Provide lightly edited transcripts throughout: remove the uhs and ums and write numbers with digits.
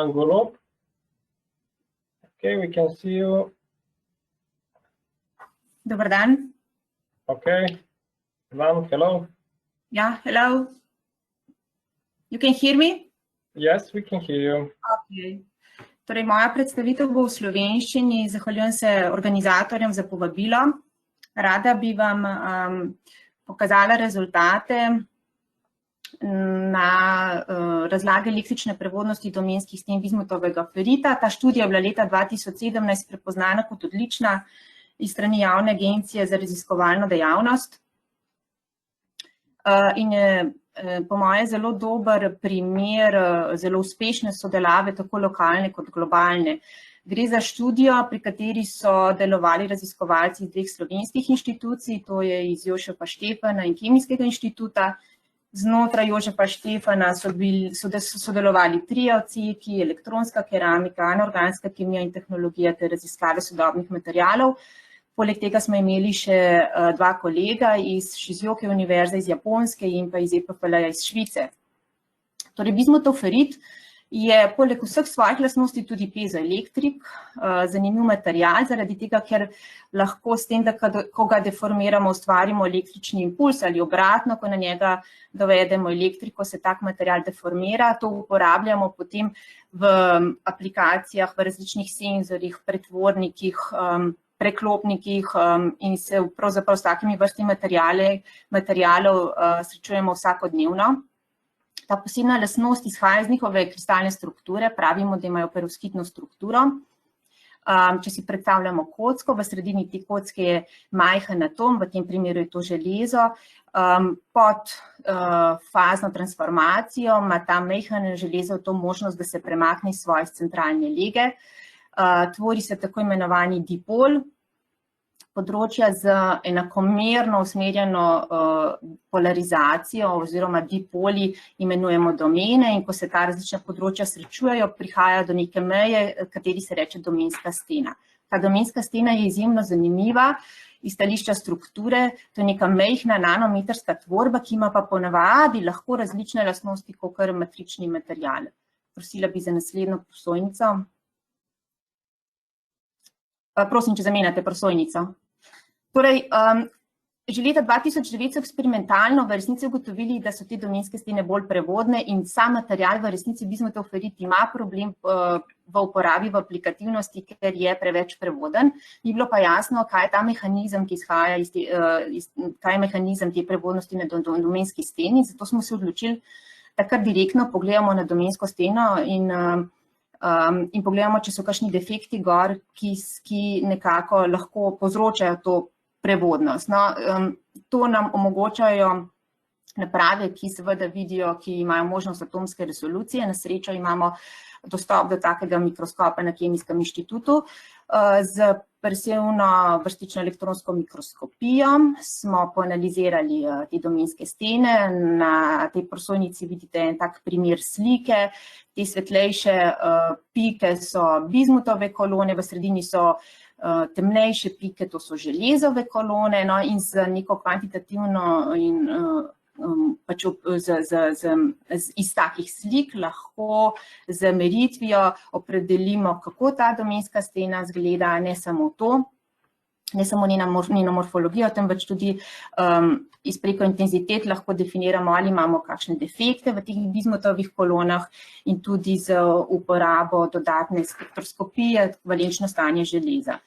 Golob. Okay, we can see you. Dobar dan. Okay. Ivan, hello. Yeah, hello. You can hear me? Yes, we can hear you. Okay. Torej, moja predstavitev bo v slovenščini. Zahvaljujem se organizatorjem za povabilo. Rada bi vam pokazala rezultate na razlage električne prevodnosti domenskih sten bizmutovega ferita. Ta študija je bila leta 2017 prepoznana kot odlična iz strani Javne agencije za raziskovalno dejavnost. In je po moje zelo dober primer zelo uspešne sodelave, tako lokalne kot globalne. Gre za študijo, pri kateri so delovali raziskovalci iz dveh slovenskih inštitucij, to je iz Jožefa Štefana in Kemijskega inštituta. Znotraj Jožefa Štefana so sodelovali trije odseki, elektronska keramika, anorganska kemija in tehnologija ter raziskave sodobnih materialov. Poleg tega smo imeli še dva kolega iz Shizuoke univerze iz Japonske in pa iz EPFL-ja iz Švice. Torej, bizmutov ferit je poleg vseh svojih lastnosti tudi piezoelektrik, zanimiv material, zaradi tega, ker lahko s tem, da ko ga deformiramo, ustvarimo električni impuls ali obratno, ko na njega dovedemo elektriko, se tak material deformira. To uporabljamo potem v aplikacijah, v različnih senzorjih, pretvornikih, preklopnikih in se pravzaprav s takimi vrstami materialov srečujemo vsakodnevno. Ta posebna lastnost izhaja iz njihove kristalne strukture, pravimo, da imajo perovskitno strukturo. Če si predstavljamo kocko, v sredini te kocke je majhen atom, v tem primeru je to železo. Pod fazno transformacijo ima ta majhen železo to možnost, da se premakne iz svoje centralne lege. Tvori se tako imenovani dipol, področja z enakomerno usmerjeno polarizacijo oziroma dipoli imenujemo domene in ko se ta različna področja srečujejo, prihaja do neke meje, kateri se reče domenska stena. Ta domenska stena je izjemno zanimiva iz stališča strukture, to je neka majhna nanometrska tvorba, ki ima pa ponavadi lahko različne lastnosti kakor matrični material. Prosila bi za naslednjo prosojnico. Prosim, če zamenjate prosojnico. Torej, že leta 2009 so eksperimentalno v resnici ugotovili, da so te domenske stene bolj prevodne in sam material v resnici bizmutov ferit ima problem v uporabi v aplikativnosti, ker je preveč prevoden. Ni bilo pa jasno, kaj je ta mehanizem, ki izhaja kaj je mehanizem te prevodnosti na domenski steni, zato smo se odločili, da kar direktno pogledamo na domensko steno in pogledamo, če so kakšni defekti gor, ki nekako lahko povzročajo to prevodnost. No, to nam omogočajo naprave, ki seveda vidijo, ki imajo možnost atomske resolucije. Na srečo imamo dostop do takega mikroskopa na Kemijskem inštitutu. Z persevno vrstično elektronsko mikroskopijo smo poanalizirali te domenske stene. Na tej prosojnici vidite en tak primer slike. Te svetlejše pike so bizmutove kolone, v sredini so temnejše pike, to so železove kolone, no, in z neko kvantitativno in pač iz takih slik lahko z meritvijo opredelimo, kako ta domenska stena izgleda, ne samo to, ne samo njeno morfologijo, temveč tudi preko intenzitet lahko definiramo, ali imamo kakšne defekte v teh bizmutovih kolonah in tudi z uporabo dodatne spektroskopije, valenčno stanje železa.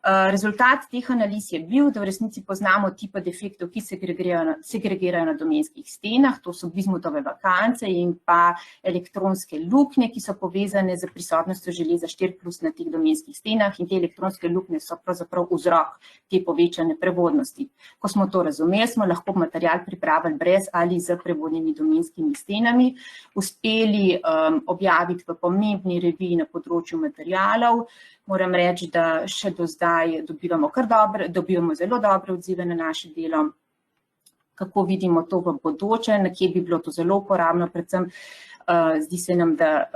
Rezultat teh analiz je bil, da v resnici poznamo tipe defektov, ki segregirajo na domenskih stenah, to so bizmutove vakance in pa elektronske luknje, ki so povezane z prisotnostjo železa 4+ na teh domenskih stenah in te elektronske luknje so pravzaprav vzrok te povečane prevodnosti. Ko smo to razumeli, smo lahko material pripravili brez ali z prevodnimi domenskimi stenami, uspeli objaviti v pomembni reviji na področju materialov. Moram reči, da še do zdaj dobivamo zelo dobre odzive na naše delo. Kako vidimo to v bodoče, nekje bi bilo to zelo uporabno, predvsem zdi se nam, da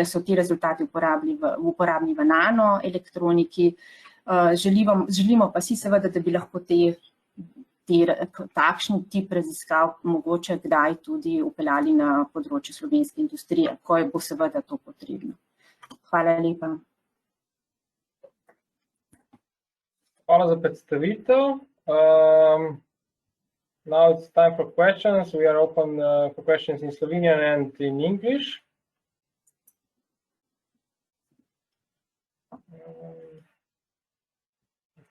so ti rezultati uporabni v nanoelektroniki. Želimo pa si seveda, da bi lahko te takšen tip raziskav mogoče kdaj tudi upeljali na področju slovenske industrije, ko bo seveda to potrebno. Hvala lepa. Hvala za predstavitev. Now it's time for questions. We are open for questions in Slovenian and in English.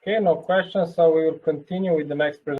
Okay, no questions, so we will continue with the next presentation.